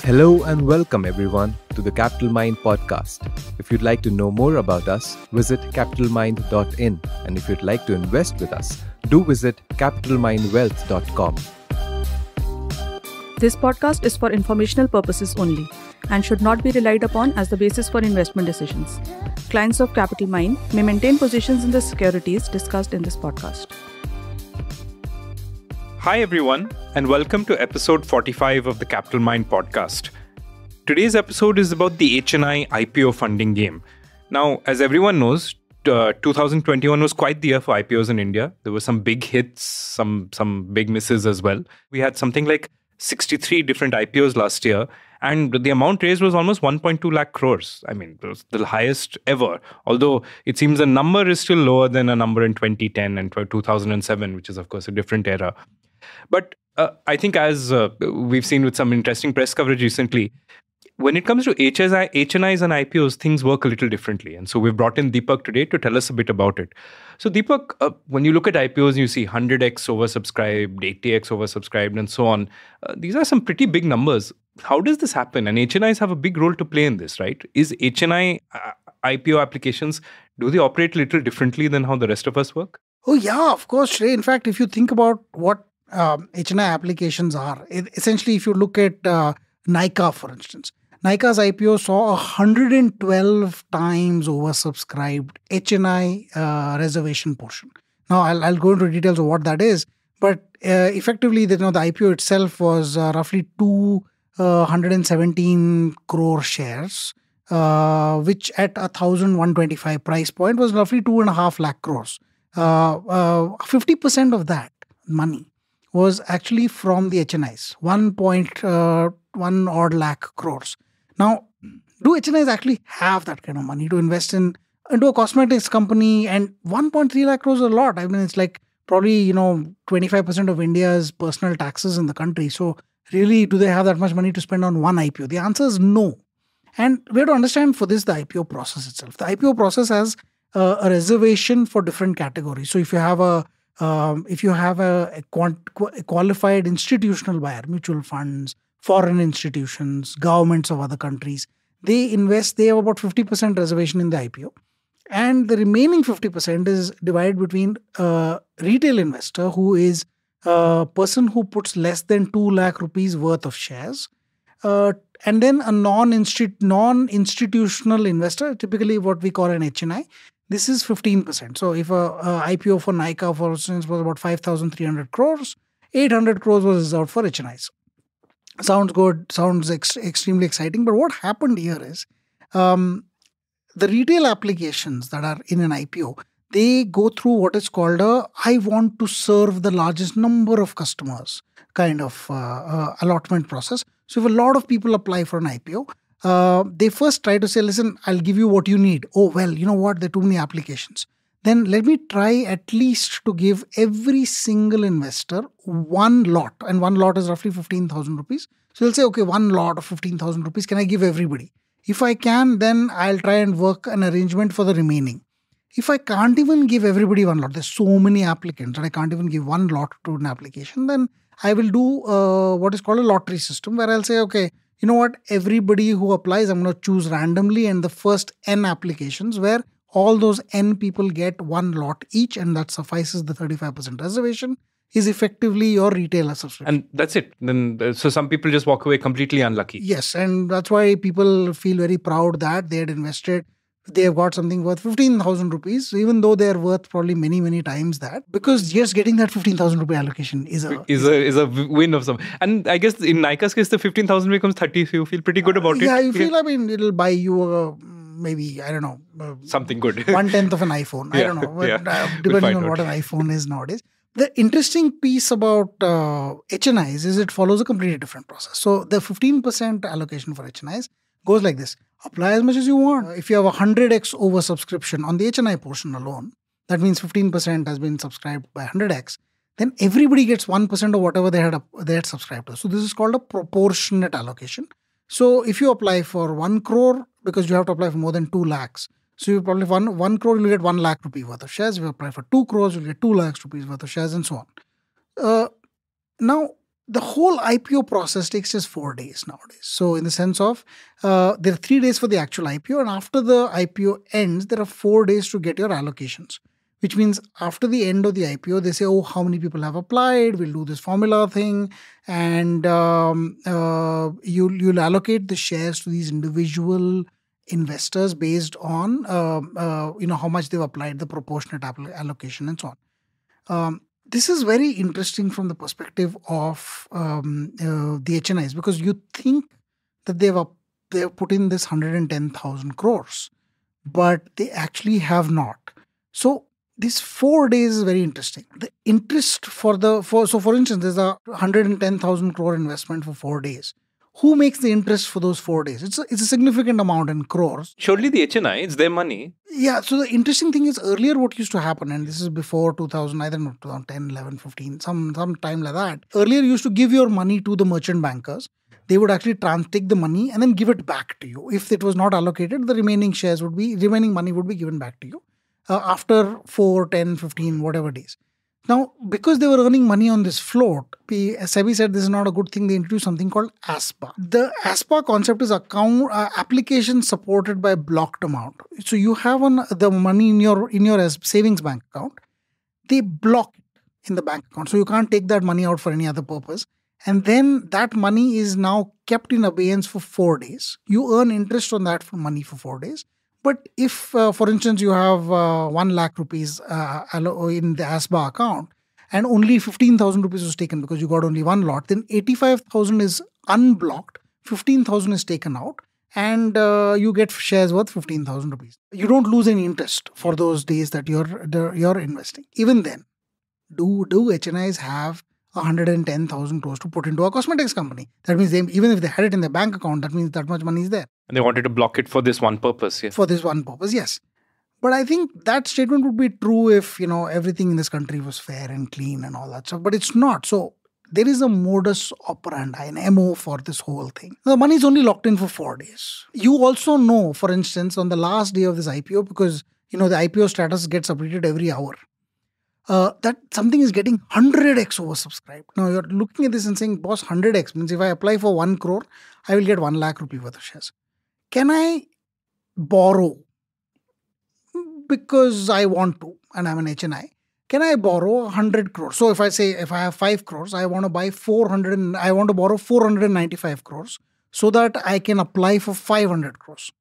Hello and welcome everyone to the Capital Mind podcast. If you'd like to know more about us, visit capitalmind.in, and if you'd like to invest with us, do visit capitalmindwealth.com. This podcast is for informational purposes only and should not be relied upon as the basis for investment decisions. Clients of Capital Mind may maintain positions in the securities discussed in this podcast. Hi everyone, and welcome to episode 45 of the Capital Mind podcast. Today's episode is about the HNI IPO funding game. Now, as everyone knows, 2021 was quite the year for IPOs in India. There were some big hits, some big misses as well. We had something like 63 different IPOs last year, and the amount raised was almost 1.2 lakh crores. I mean, it was the highest ever, although it seems the number is still lower than a number in 2010 and 2007, which is, of course, a different era. But I think as we've seen with some interesting press coverage recently, when it comes to HNIs and IPOs, things work a little differently. And so we've brought in Deepak today to tell us a bit about it. So Deepak, when you look at IPOs, you see 100x oversubscribed, 80x oversubscribed, and so on. These are some pretty big numbers. How does this happen? And HNIs have a big role to play in this, right? Is HNI IPO applications, do they operate a little differently than how the rest of us work? Oh, yeah, of course, Shrey. In fact, if you think about what HNI applications are, essentially, if you look at Nykaa, for instance, Nykaa's IPO saw 112 times oversubscribed HNI reservation portion. Now, I'll go into details of what that is, but effectively, the IPO itself was roughly 217 crore shares, which at 1,125 price point was roughly 2.5 lakh crores. 50% of that money was actually from the HNIs, 1.1 odd lakh crores. Now, do HNIs actually have that kind of money to invest into a cosmetics company? And 1.3 lakh crores is a lot. I mean, it's like probably, 25% of India's personal taxes in the country. So really, do they have that much money to spend on one IPO? The answer is no. And we have to understand for this, the IPO process itself. The IPO process has a reservation for different categories. So if you have a qualified institutional buyer, mutual funds, foreign institutions, governments of other countries, they have about 50% reservation in the IPO. And the remaining 50% is divided between a retail investor, who is a person who puts less than 2 lakh rupees worth of shares, and then a non-institutional investor, typically what we call an HNI. This is 15%. So if a IPO for Nykaa, for instance, was about 5,300 crores, 800 crores was reserved for HNIs. Sounds good, sounds extremely exciting. But what happened here is the retail applications that are in an IPO, they go through what is called I want to serve the largest number of customers kind of allotment process. So if a lot of people apply for an IPO, they first try to say, listen, I'll give you what you need. Oh, well, you know what? There are too many applications. Then let me try at least to give every single investor one lot. And one lot is roughly 15,000 rupees. So they'll say, okay, one lot of 15,000 rupees, can I give everybody? If I can, then I'll try and work an arrangement for the remaining. If I can't even give everybody one lot, there's so many applicants and I can't even give one lot to an application, then I will do what is called a lottery system, where I'll say, okay, you know what, everybody who applies, I'm going to choose randomly, and the first N applications where all those N people get one lot each, and that suffices the 35% reservation, is effectively your retailer subscription. And that's it. Then, so some people just walk away completely unlucky. Yes, and that's why people feel very proud that they had invested. They have got something worth 15,000 rupees, even though they are worth probably many, many times that, because just getting that 15,000 rupee allocation is a win of some. And I guess in Nykaa's case, the 15,000 becomes 30, so you feel pretty good about it. Yeah, you feel, it'll buy you maybe, I don't know. Something good. 1/10 of an iPhone. I don't know. But, depending on what an iPhone is nowadays. The interesting piece about HNIs is it follows a completely different process. So the 15% allocation for HNIs goes like this. Apply as much as you want. If you have a 100x oversubscription on the HNI portion alone, that means 15% has been subscribed by 100x, then everybody gets 1% of whatever they had subscribed to. So this is called a proportionate allocation. So if you apply for 1 crore, because you have to apply for more than 2 lakhs, so you probably 1 crore, you'll get 1 lakh rupee worth of shares. If you apply for 2 crores, you'll get 2 lakhs rupees worth of shares, and so on. Now, the whole IPO process takes just 4 days nowadays. So in the sense of, there are 3 days for the actual IPO, and after the IPO ends, there are 4 days to get your allocations. Which means after the end of the IPO, they say, oh, how many people have applied? We'll do this formula thing. And you'll allocate the shares to these individual investors based on, how much they've applied, the proportionate allocation and so on. This is very interesting from the perspective of the HNIs, because you think that they've put in this 110,000 crores, but they actually have not. So these 4 days is very interesting. The interest for instance, there's a 110,000 crore investment for 4 days. Who makes the interest for those 4 days? It's a significant amount in crores. Surely the HNI, it's their money. Yeah. So the interesting thing is, earlier what used to happen, and this is before 2000, I don't know, 2010, 11, 15, some time like that. Earlier you used to give your money to the merchant bankers. They would actually take the money and then give it back to you. If it was not allocated, the remaining money would be given back to you after 4, 10, 15, whatever days. Now, because they were earning money on this float, SEBI said this is not a good thing. They introduced something called ASPA. The ASPA concept is application supported by blocked amount. So you have the money in your savings bank account. They block it in the bank account. So you can't take that money out for any other purpose. And then that money is now kept in abeyance for 4 days. You earn interest on that money for 4 days. But if, for instance, you have 1 lakh rupees in the ASBA account and only 15,000 rupees was taken because you got only one lot, then 85,000 is unblocked, 15,000 is taken out, and you get shares worth 15,000 rupees. You don't lose any interest for those days that you're investing. Even then, do HNIs have 110,000 crores to put into a cosmetics company? That means even if they had it in their bank account, that means that much money is there. And they wanted to block it for this one purpose. Yeah. For this one purpose, yes. But I think that statement would be true if, everything in this country was fair and clean and all that stuff. But it's not. So there is a modus operandi, an MO for this whole thing. The money is only locked in for 4 days. You also know, for instance, on the last day of this IPO, because, the IPO status gets updated every hour, that something is getting 100x oversubscribed. Now you're looking at this and saying, boss, 100x means if I apply for 1 crore, I will get 1 lakh rupee worth of shares. Can I borrow because I want to and I'm an HNI? Can I borrow 100 crores? So if I have 5 crores, I want to borrow 495 crores so that I can apply for 500 crores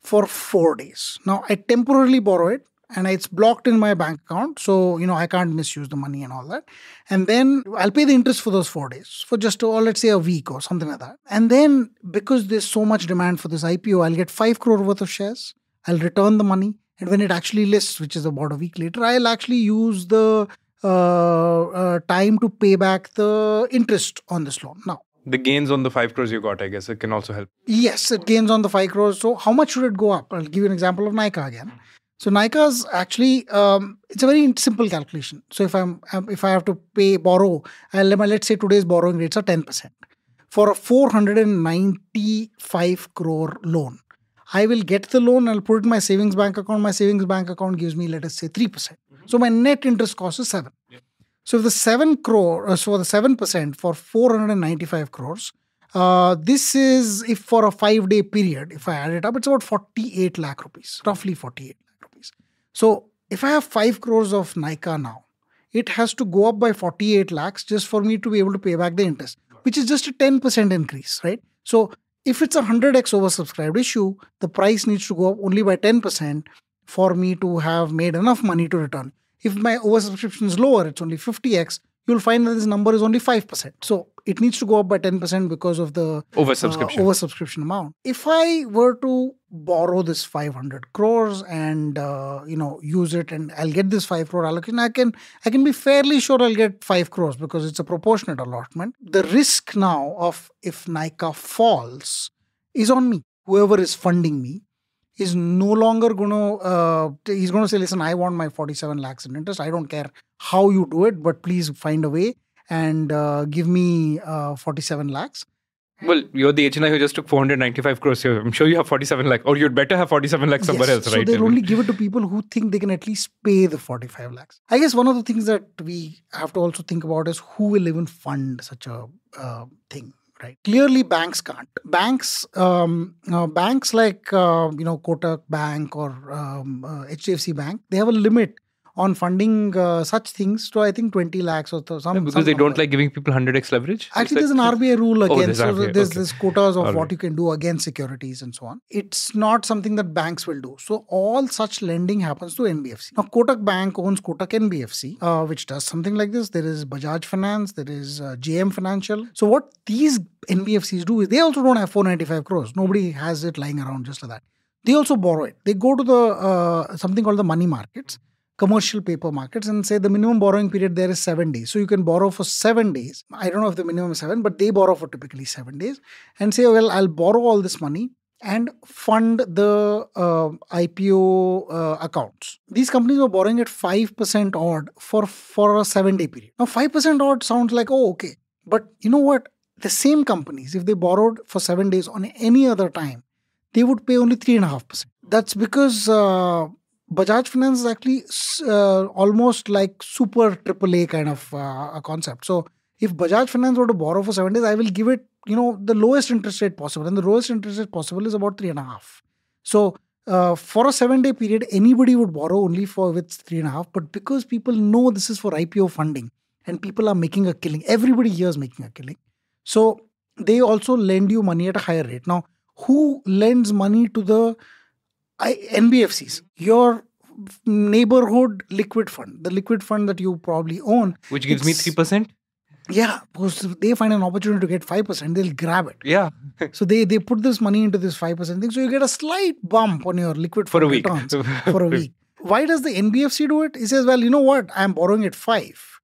for 4 days. Now I temporarily borrow it, and it's blocked in my bank account. So, I can't misuse the money and all that. And then I'll pay the interest for those 4 days for just, let's say, a week or something like that. And then because there's so much demand for this IPO, I'll get 5 crore worth of shares. I'll return the money. And when it actually lists, which is about a week later, I'll actually use the time to pay back the interest on this loan. Now, the gains on the 5 crores you got, I guess, it can also help. Yes, it gains on the 5 crores. So how much should it go up? I'll give you an example of Nykaa again. So Nykaa's actually, it's a very simple calculation. So if I have to borrow, let's say today's borrowing rates are 10%. For a 495 crore loan, I will get the loan, I'll put it in my savings bank account. My savings bank account gives me, let us say, 3%. So my net interest cost is 7. Yeah. So if the 7 crore, so the 7% for 495 crores, this is, if for a 5-day period, if I add it up, it's about 48 lakh rupees, roughly 48 lakh rupees. So if I have 5 crores of Nykaa now, it has to go up by 48 lakhs just for me to be able to pay back the interest, which is just a 10% increase, right? So if it's a 100x oversubscribed issue, the price needs to go up only by 10% for me to have made enough money to return. If my oversubscription is lower, it's only 50x, you'll find that this number is only 5%. So it needs to go up by 10% because of the oversubscription amount. If I were to borrow this 500 crores and use it, and I'll get this 5 crore allocation, I can be fairly sure I'll get 5 crores because it's a proportionate allotment. The risk now of if Nykaa falls is on me. Whoever is funding me is no longer going to, he's going to say, listen, I want my 47 lakhs in interest. I don't care how you do it, but please find a way and give me 47 lakhs. Well, you're the HNI who just took 495 crores here. I'm sure you have 47 lakh, or you'd better have 47 lakh somewhere else, so right? they'll only give it to people who think they can at least pay the 45 lakhs. I guess one of the things that we have to also think about is who will even fund such a thing, right? Clearly, banks can't. Banks like Kotak Bank or HDFC Bank, they have a limit on funding such things to, I think, 20 lakhs or some. Because they don't like giving people 100x leverage? Actually, there's an RBI rule against. There's quotas of RBI. what you can do against securities and so on. It's not something that banks will do. So all such lending happens to NBFC. Now, Kotak Bank owns Kotak NBFC, which does something like this. There is Bajaj Finance. There is JM Financial. So what these NBFCs do is they also don't have 495 crores. Nobody has it lying around just like that. They also borrow it. They go to the something called the money markets, commercial paper markets, and say the minimum borrowing period there is 7 days. So you can borrow for 7 days. I don't know if the minimum is 7, but they borrow for typically 7 days and say, well, I'll borrow all this money and fund the IPO accounts. These companies were borrowing at 5% odd for a 7-day period. Now, 5% odd sounds like, oh, okay. But you know what? The same companies, if they borrowed for 7 days on any other time, they would pay only 3.5%. That's because Bajaj Finance is actually almost like super AAA kind of a concept. So if Bajaj Finance were to borrow for 7 days, I will give it, the lowest interest rate possible. And the lowest interest rate possible is about 3.5. So for a 7-day period, anybody would borrow only with 3.5. But because people know this is for IPO funding and people are making a killing, everybody here is making a killing. So they also lend you money at a higher rate. Now, who lends money to the NBFCs? Your neighborhood liquid fund, the liquid fund that you probably own. Which gives me 3%? Yeah, because if they find an opportunity to get 5%, they'll grab it. Yeah. So they put this money into this 5% thing. So you get a slight bump on your liquid fund returns for a week. Why does the NBFC do it? He says, well, you know what? I'm borrowing at 5.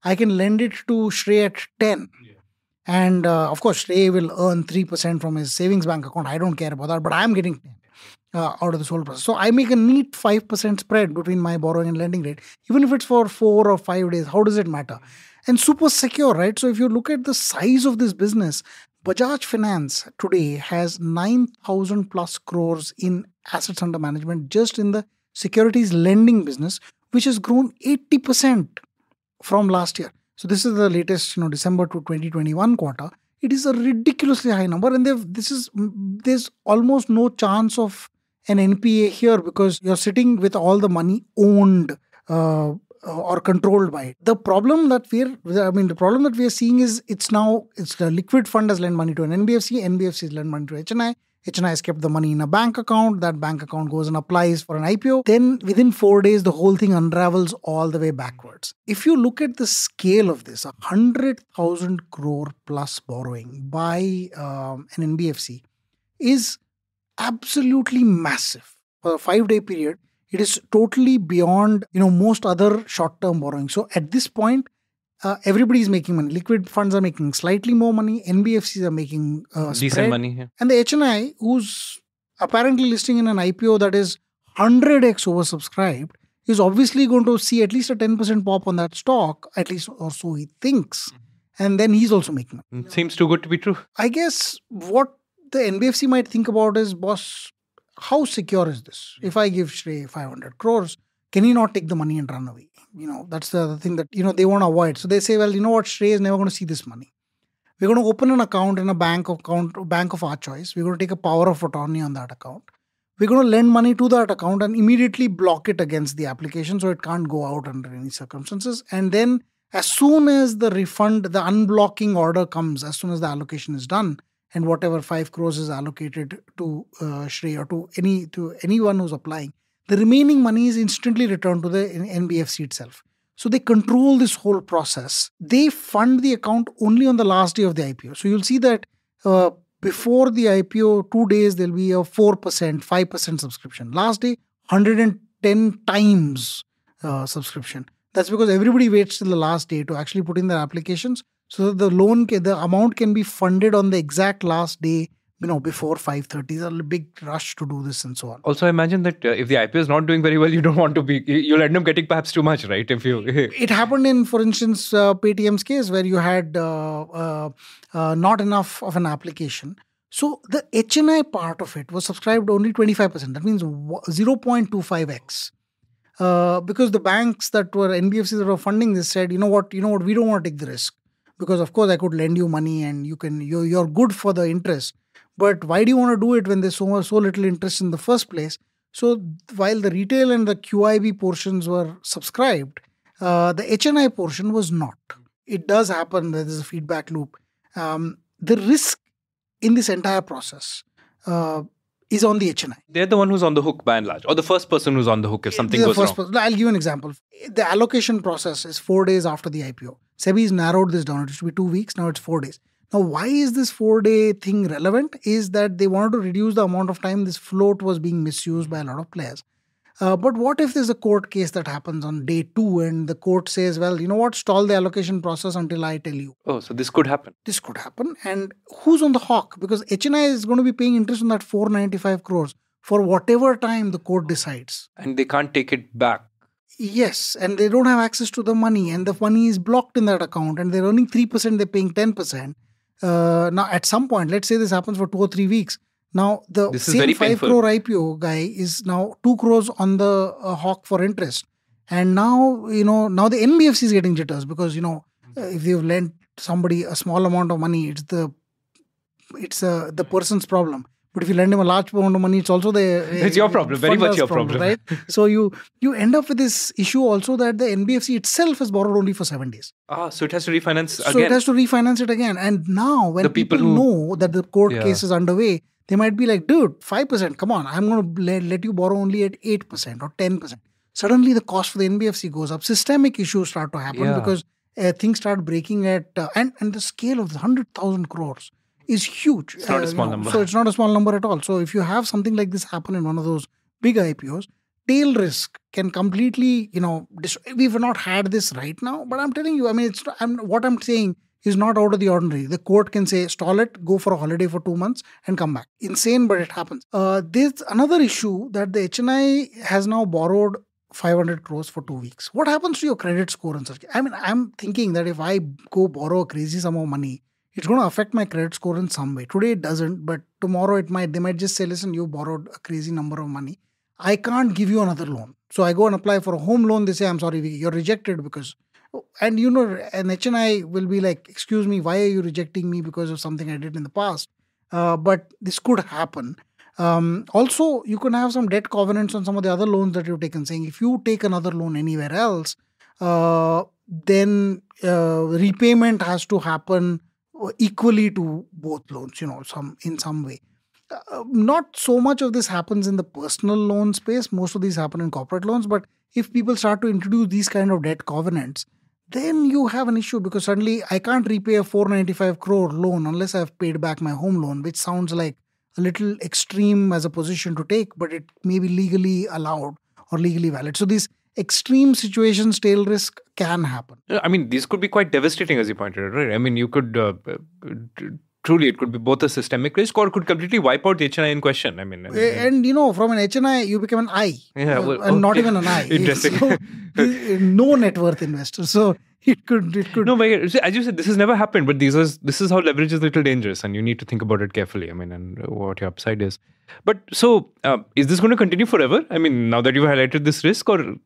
I can lend it to Shrey at 10. Yeah. And of course, Shrey will earn 3% from his savings bank account. I don't care about that, but I'm getting 10. Out of this whole process. So I make a neat 5% spread between my borrowing and lending rate. Even if it's for 4 or 5 days, how does it matter? And super secure, right? So if you look at the size of this business, Bajaj Finance today has 9,000 plus crores in assets under management just in the securities lending business, which has grown 80% from last year. So this is the latest, December to 2021 quarter. It is a ridiculously high number, and there's almost no chance of an NPA here because you're sitting with all the money owned or controlled by it. The problem that we are seeing is it's the liquid fund has lent money to an NBFC has lent money to HNI. HNI has kept the money in a bank account. That bank account goes and applies for an IPO. Then within 4 days, the whole thing unravels all the way backwards. If you look at the scale of this, 100,000 crore plus borrowing by an NBFC is absolutely massive. For a 5-day period, it is totally beyond most other short-term borrowing. So at this point, everybody is making money. Liquid funds are making slightly more money. NBFCs are making decent money. Yeah. And the HNI, who's apparently listing in an IPO that is 100x oversubscribed, is obviously going to see at least a 10% pop on that stock, at least or so he thinks. And then he's also making money. Seems too good to be true. I guess what the NBFC might think about is, boss, how secure is this? If I give Shrey 500 crores, can he not take the money and run away? That's the thing that, they want to avoid. So they say, well, you know what? Shrey is never going to see this money. We're going to open an account in a bank of our choice. We're going to take a power of attorney on that account. We're going to lend money to that account and immediately block it against the application so it can't go out under any circumstances. And then as soon as the refund, the unblocking order comes, as soon as the allocation is done, and whatever 5 crores is allocated to Shrey or to anyone who's applying, the remaining money is instantly returned to the NBFC itself. So they control this whole process. They fund the account only on the last day of the IPO. So you'll see that before the IPO, 2 days, there'll be a 4%, 5% subscription. Last day, 110 times subscription. That's because everybody waits till the last day to actually put in their applications so that the amount can be funded on the exact last day before 5:30. There's a big rush to do this and so on. Also, I imagine that if the IPO is not doing very well, you don't want to be, you'll end up getting perhaps too much, right? If you It happened in, for instance, Paytm's case, where you had not enough of an application. So the HNI part of it was subscribed only 25%. That means 0.25x. Because the banks that were NBFCs that were funding this said, you know what, we don't want to take the risk. Because of course I could lend you money and you're good for the interest. But why do you want to do it when there's so little interest in the first place? So while the retail and the QIB portions were subscribed, the HNI portion was not. It does happen. There is a feedback loop. The risk in this entire process is on the HNI. They're the one who's on the hook by and large, or the first person who's on the hook if something goes wrong. I'll give you an example. The allocation process is 4 days after the IPO. SEBI has narrowed this down. It used to be 2 weeks. Now it's 4 days. Now, why is this 4-day thing relevant? Is that they wanted to reduce the amount of time this float was being misused by a lot of players. But what if there's a court case that happens on day 2 and the court says, well, you know what, stall the allocation process until I tell you. Oh, so this could happen. This could happen. And who's on the hawk? Because HNI is going to be paying interest on that 495 crores for whatever time the court decides. And they can't take it back. Yes, and they don't have access to the money, and the money is blocked in that account, and they're earning 3%, they're paying 10%. Now, at some point, let's say this happens for 2 or 3 weeks. Now, the same 5 crore IPO guy is now 2 crores on the hawk for interest. And now, now the NBFC is getting jitters because, if you've lent somebody a small amount of money, it's the person's problem. But if you lend him a large amount of money, it's also it's your problem, very much your problem. Right? So you end up with this issue also that the NBFC itself has borrowed only for 7 days. So it has to refinance again. So it has to refinance it again. And now when people know that the court case is underway, they might be like, dude, 5%, come on, I'm going to let you borrow only at 8% or 10%. Suddenly the cost for the NBFC goes up. Systemic issues start to happen because things start breaking at, and the scale of 100,000 crores is huge. It's not a small number. So it's not a small number at all. So if you have something like this happen in one of those big IPOs, tail risk can completely, we've not had this right now, but I'm telling you, what I'm saying is not out of the ordinary. The court can say, stall it, go for a holiday for 2 months and come back. Insane, but it happens. There's another issue that the HNI has now borrowed 500 crores for 2 weeks. What happens to your credit score and such? I'm thinking that if I go borrow a crazy sum of money, it's going to affect my credit score in some way. Today it doesn't, but tomorrow it might. They might just say, listen, you borrowed a crazy number of money. I can't give you another loan. So I go and apply for a home loan. They say, I'm sorry, you're rejected because... And an HNI will be like, excuse me, why are you rejecting me because of something I did in the past? But this could happen. Also, you can have some debt covenants on some of the other loans that you've taken, saying if you take another loan anywhere else, then repayment has to happen equally to both loans, in some way. Not so much of this happens in the personal loan space. Most of these happen in corporate loans. But if people start to introduce these kind of debt covenants, then you have an issue because suddenly I can't repay a 495 crore loan unless I've paid back my home loan, which sounds like a little extreme as a position to take, but it may be legally allowed or legally valid. So these extreme situations, tail risk can happen. These could be quite devastating, as you pointed out, right? You could truly, it could be both a systemic risk or it could completely wipe out the HNI in question. And from an HNI, you become an I. Not even an I. Interesting. No net worth investor. So it could. No, but as you said, this has never happened. But this is how leverage is a little dangerous, and you need to think about it carefully. And what your upside is. But so, is this going to continue forever? Now that you've highlighted this risk, or?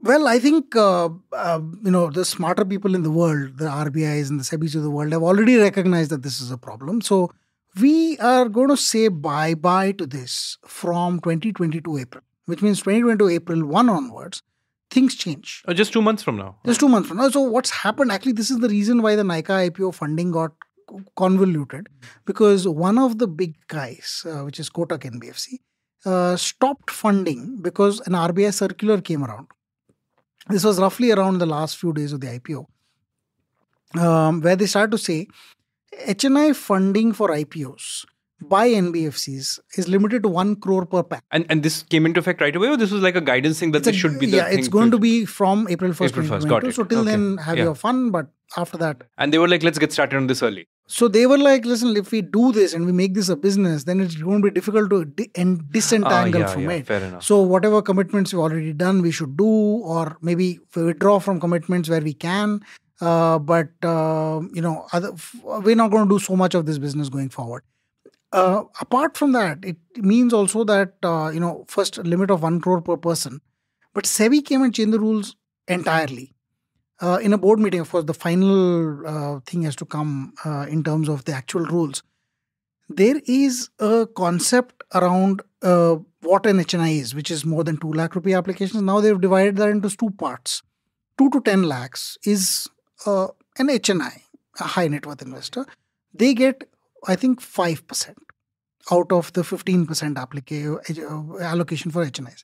Well, I think, the smarter people in the world, the RBIs and the SEBIs of the world have already recognized that this is a problem. So we are going to say bye-bye to this from 2022 April, which means 2022 April 1 onwards, things change. Just 2 months from now. Just 2 months from now. So what's happened, actually, this is the reason why the Nykaa IPO funding got convoluted, because one of the big guys, which is Kotak NBFC, stopped funding because an RBI circular came around. This was roughly around the last few days of the IPO, where they started to say HNI funding for IPOs by NBFCs is limited to 1 crore per pack. And this came into effect right away, or this was like a guidance thing that this should be the thing? Yeah, it's going to be from April 1st, April 1st, 2022. So till then, have your fun, but after that. And they were like, let's get started on this early. So they were like, listen, if we do this and we make this a business, then it's going to be difficult to disentangle from it. Fair enough. So whatever commitments we've already done, we should do, or maybe withdraw from commitments where we can. But we're not going to do so much of this business going forward. Apart from that, it means also that, first limit of 1 crore per person. But SEBI came and changed the rules entirely. In a board meeting, of course, the final thing has to come in terms of the actual rules. There is a concept around what an HNI is, which is more than 2 lakh rupee applications. Now they've divided that into 2 parts. 2 to 10 lakhs is an HNI, a high net worth investor. They get, I think, 5% out of the 15% allocation for HNIs.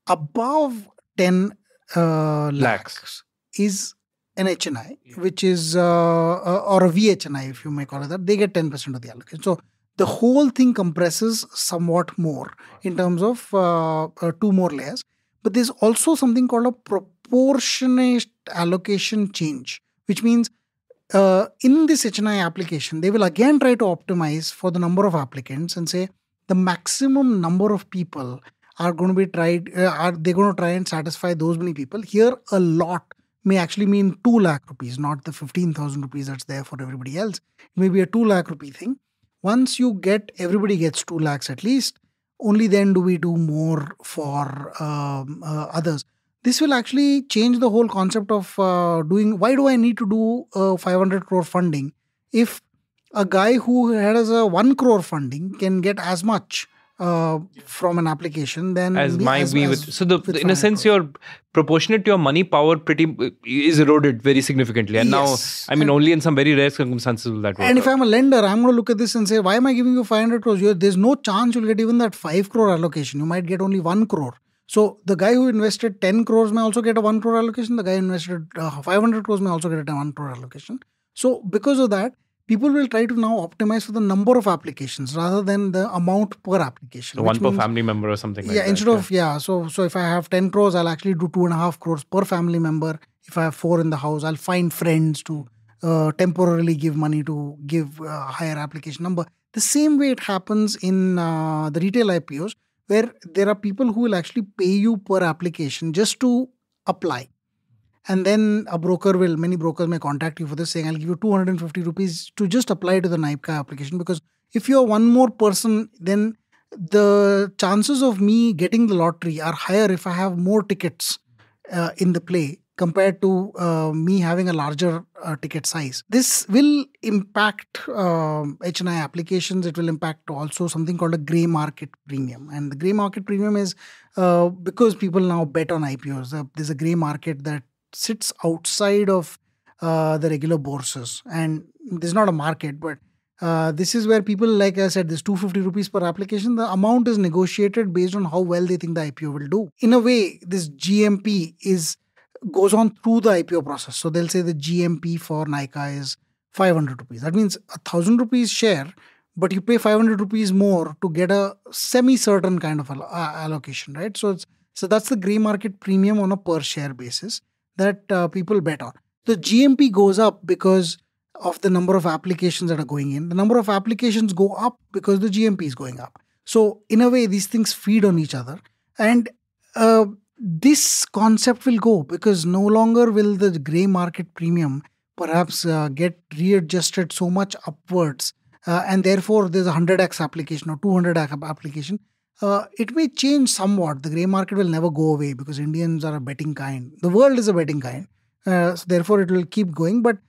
Above 10 lakhs is an HNI, which is, or a VHNI, if you may call it that. They get 10% of the allocation. So the whole thing compresses somewhat more in terms of 2 more layers. But there's also something called a proportionate allocation change, which means in this HNI application, they will again try to optimize for the number of applicants and say the maximum number of people are going to be tried, they're going to try and satisfy those many people. Here, a lot may actually mean 2 lakh rupees, not the 15,000 rupees that's there for everybody else. It may be a 2 lakh rupee thing. Once everybody gets 2 lakhs at least, only then do we do more for others. This will actually change the whole concept of why do I need to do 500 crore funding if a guy who has a 1 crore funding can get as much from an application than in a sense, crores. your proportionate to your money power is eroded very significantly, and yes. Now only in some very rare circumstances will that work. And if I'm a lender, I'm going to look at this and say, why am I giving you 500 crores? There's no chance you'll get even that 5 crore allocation. You might get only 1 crore. So the guy who invested 10 crores may also get a 1 crore allocation. The guy who invested 500 crores may also get a 1 crore allocation. So because of that, people will try to now optimize for the number of applications rather than the amount per application. So 1 per family member or something like that. So if I have 10 crores, I'll actually do 2.5 crores per family member. If I have 4 in the house, I'll find friends to temporarily give money to give a higher application number. The same way it happens in the retail IPOs, where there are people who will actually pay you per application just to apply. And then many brokers may contact you for this, saying, I'll give you 250 rupees to just apply to the NIPCA application. Because if you're one more person, then the chances of me getting the lottery are higher if I have more tickets in the play compared to me having a larger ticket size. This will impact HNI applications. It will impact also something called a grey market premium. And the grey market premium is because people now bet on IPOs. There's a grey market that sits outside of the regular bourses. And there's not a market, but this is where people, like I said, this 250 rupees per application, the amount is negotiated based on how well they think the IPO will do. In a way, this GMP goes on through the IPO process. So they'll say the GMP for Nykaa is 500 rupees. That means 1,000 rupees share, but you pay 500 rupees more to get a semi-certain kind of allocation, right? So that's the grey market premium on a per share basis that people bet on. The GMP goes up because of the number of applications that are going in. The number of applications go up because the GMP is going up. So in a way, these things feed on each other. And this concept will go because no longer will the grey market premium perhaps get readjusted so much upwards and therefore there's a 100x application or 200x application. It may change somewhat. The grey market will never go away because Indians are a betting kind. The world is a betting kind. So therefore, it will keep going. But,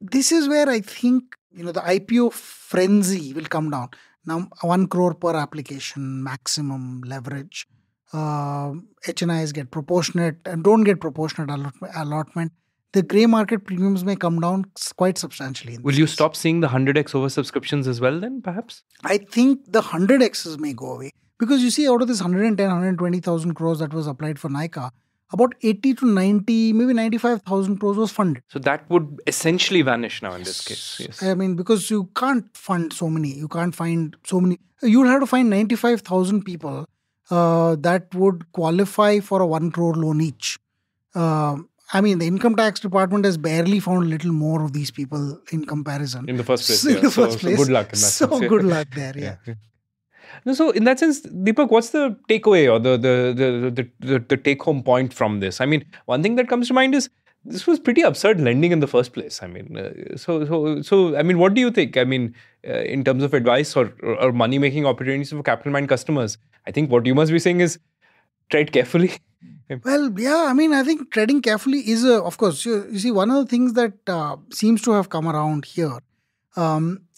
this is where I think, the IPO frenzy will come down. Now, 1 crore per application, maximum leverage. HNIs get proportionate and don't get proportionate allotment. The grey market premiums may come down quite substantially. Will you stop seeing the 100x oversubscriptions as well then, perhaps? I think the 100x's may go away. Because you see, out of this 110, 120,000 crores that was applied for Nykaa, about 80 to 90, maybe 95,000 crores was funded. So that would essentially vanish now in this case. Yes. I mean, because you can't fund so many. You can't find so many. You would have to find 95,000 people that would qualify for a 1 crore loan each. I mean, the income tax department has barely found a little more of these people in comparison. In the first place. In the first place. So good luck in that So sense. good luck there, yeah. No, so in that sense, Deepak, what's the takeaway or the take home point from this? I mean, one thing that comes to mind is this was pretty absurd lending in the first place. I mean, so I mean, what do you think? I mean, in terms of advice or money making opportunities for Capital Mind customers, I think what you must be saying is tread carefully. Well, yeah, I mean, I think treading carefully is, of course, you see, one of the things that seems to have come around here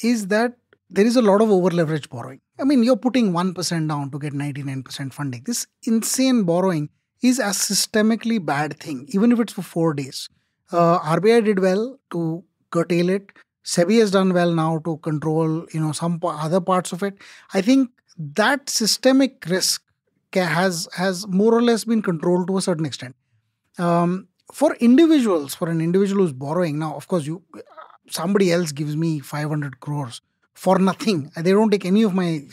is that there is a lot of over leverage borrowing. I mean, you're putting 1% down to get 99% funding. This insane borrowing is a systemically bad thing, even if it's for 4 days. RBI did well to curtail it. SEBI has done well now to control, some other parts of it. I think that systemic risk has more or less been controlled to a certain extent. For individuals, for an individual who's borrowing, now, of course, somebody else gives me 500 crores for nothing. They don't take any of my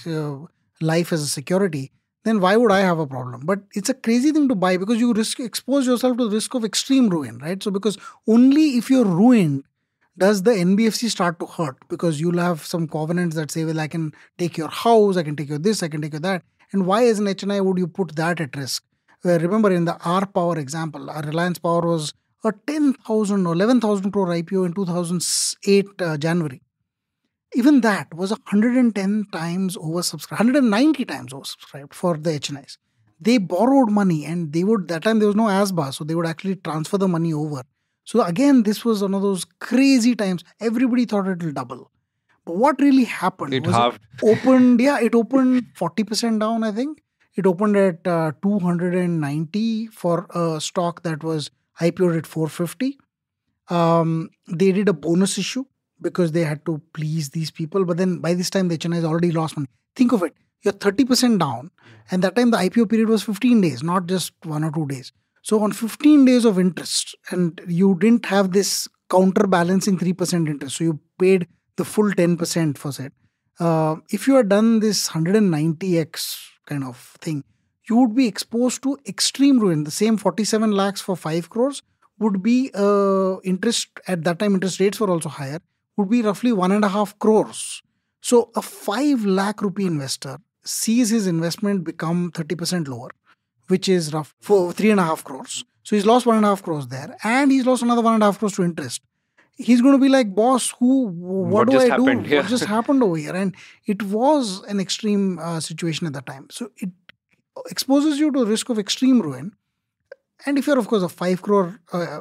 life as a security. Then why would I have a problem? But it's a crazy thing to buy because you expose yourself to the risk of extreme ruin, right? So because only if you're ruined does the NBFC start to hurt, because you'll have some covenants that say, well, I can take your house, I can take your this, I can take your that. And why as an HNI would you put that at risk? Where remember in the R Power example, our Reliance Power was a 10,000 or 11,000 crore IPO in 2008 January. Even that was 110 times oversubscribed, 190 times oversubscribed for the HNIs. They borrowed money and that time there was no ASBA, so they would actually transfer the money over. So again, this was one of those crazy times. Everybody thought it will double. But what really happened it opened 40% down, I think. It opened at 290 for a stock that was IPO'd at 450. They did a bonus issue because they had to please these people. But then by this time, the HNI has already lost money. Think of it. You're 30% down. And that time, the IPO period was 15 days, not just 1 or 2 days. So on 15 days of interest, and you didn't have this counterbalancing 3% interest. So you paid the full 10% for it. If you had done this 190x kind of thing, you would be exposed to extreme ruin. The same 47 lakhs for 5 crores would be interest, at that time interest rates were also higher, would be roughly 1.5 crores. So a 5 lakh rupee investor sees his investment become 30% lower, which is rough for 3.5 crores. So he's lost 1.5 crores there, and he's lost another 1.5 crores to interest. He's going to be like, boss, what do I do? Yeah. What just happened over here? And it was an extreme situation at that time. So it exposes you to risk of extreme ruin. And if you're, of course, a 5 crore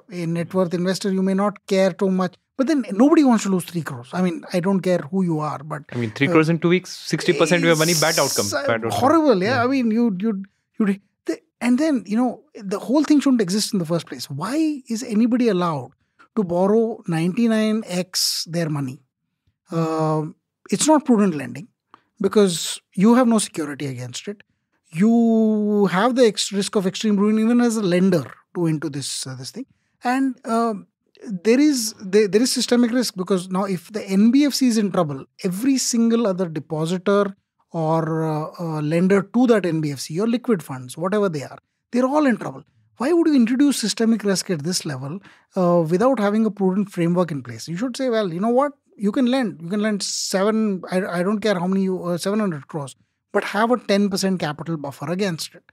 net worth investor, you may not care too much. But then nobody wants to lose 3 crores. I mean, I don't care who you are, but... I mean, 3 crores in 2 weeks, 60% of your money, bad outcome. Horrible, yeah. I mean, and then, the whole thing shouldn't exist in the first place. Why is anybody allowed to borrow 99x their money? It's not prudent lending because you have no security against it. You have the risk of extreme ruin even as a lender into this thing. And there is systemic risk because now if the NBFC is in trouble, every single other depositor or lender to that NBFC, your liquid funds, whatever they are, they're all in trouble. Why would you introduce systemic risk at this level without having a prudent framework in place? You should say, well, you know what? You can lend. You can lend I don't care how many 700 crores, but have a 10% capital buffer against it.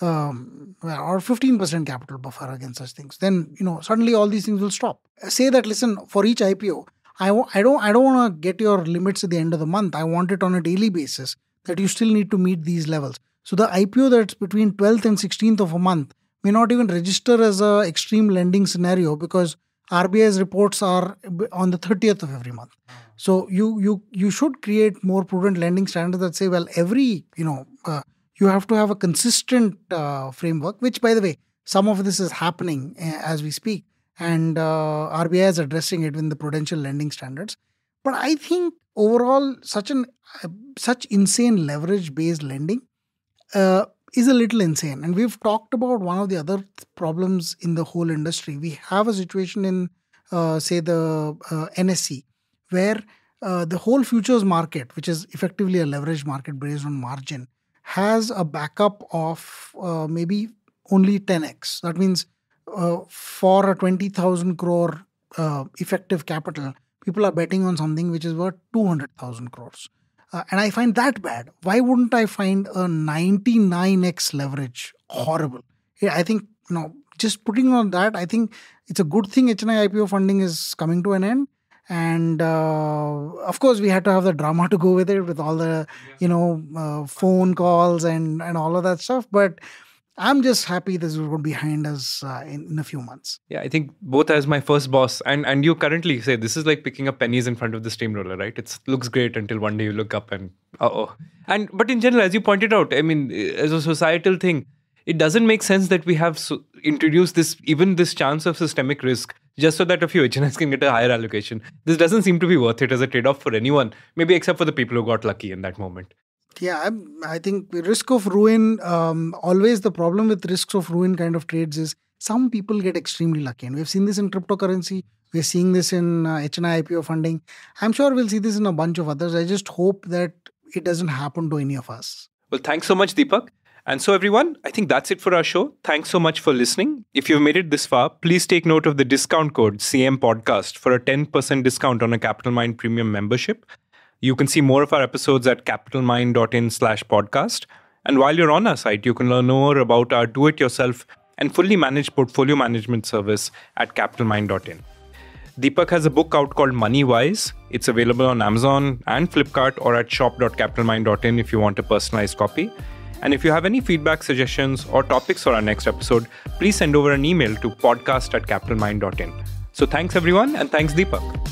Or 15% capital buffer against such things. Then, suddenly all these things will stop. Say that, listen, for each IPO, I don't want to get your limits at the end of the month. I want it on a daily basis that you still need to meet these levels. So the IPO that's between 12th and 16th of a month may not even register as a extreme lending scenario because RBI's reports are on the 30th of every month. So you should create more prudent lending standards that say, well, you have to have a consistent framework, which, by the way, some of this is happening as we speak. And RBI is addressing it in the prudential lending standards. But I think overall, such insane leverage-based lending is a little insane. And we've talked about one of the other problems in the whole industry. We have a situation in, say, the NSE, where the whole futures market, which is effectively a leverage market based on margin, has a backup of maybe only 10x. That means for a 20,000 crore effective capital, people are betting on something which is worth 200,000 crores. And I find that bad. Why wouldn't I find a 99x leverage horrible? Yeah, I think, just putting on that, I think it's a good thing HNI IPO funding is coming to an end. And of course, we had to have the drama to go with it, with all the, phone calls and all of that stuff. But I'm just happy this will go behind us in a few months. Yeah, I think both as my first boss and you currently say this is like picking up pennies in front of the steamroller, right? It looks great until one day you look up and but in general, as you pointed out, I mean, as a societal thing, it doesn't make sense that we have introduced this chance of systemic risk just so that a few HNIs can get a higher allocation. This doesn't seem to be worth it as a trade-off for anyone, maybe except for the people who got lucky in that moment. Yeah, I think risk of ruin, always the problem with risks of ruin kind of trades is some people get extremely lucky. And we've seen this in cryptocurrency. We're seeing this in HNI IPO funding. I'm sure we'll see this in a bunch of others. I just hope that it doesn't happen to any of us. Well, thanks so much, Deepak. And so everyone, I think that's it for our show. Thanks so much for listening. If you've made it this far, please take note of the discount code CM Podcast for a 10% discount on a Capital Mind Premium membership. You can see more of our episodes at capitalmind.in/podcast. And while you're on our site, you can learn more about our do-it-yourself and fully managed portfolio management service at capitalmind.in. Deepak has a book out called Money Wise. It's available on Amazon and Flipkart or at shop.capitalmind.in if you want a personalized copy. And if you have any feedback, suggestions, or topics for our next episode, please send over an email to podcast@capitalmind.in. So thanks everyone, and thanks Deepak.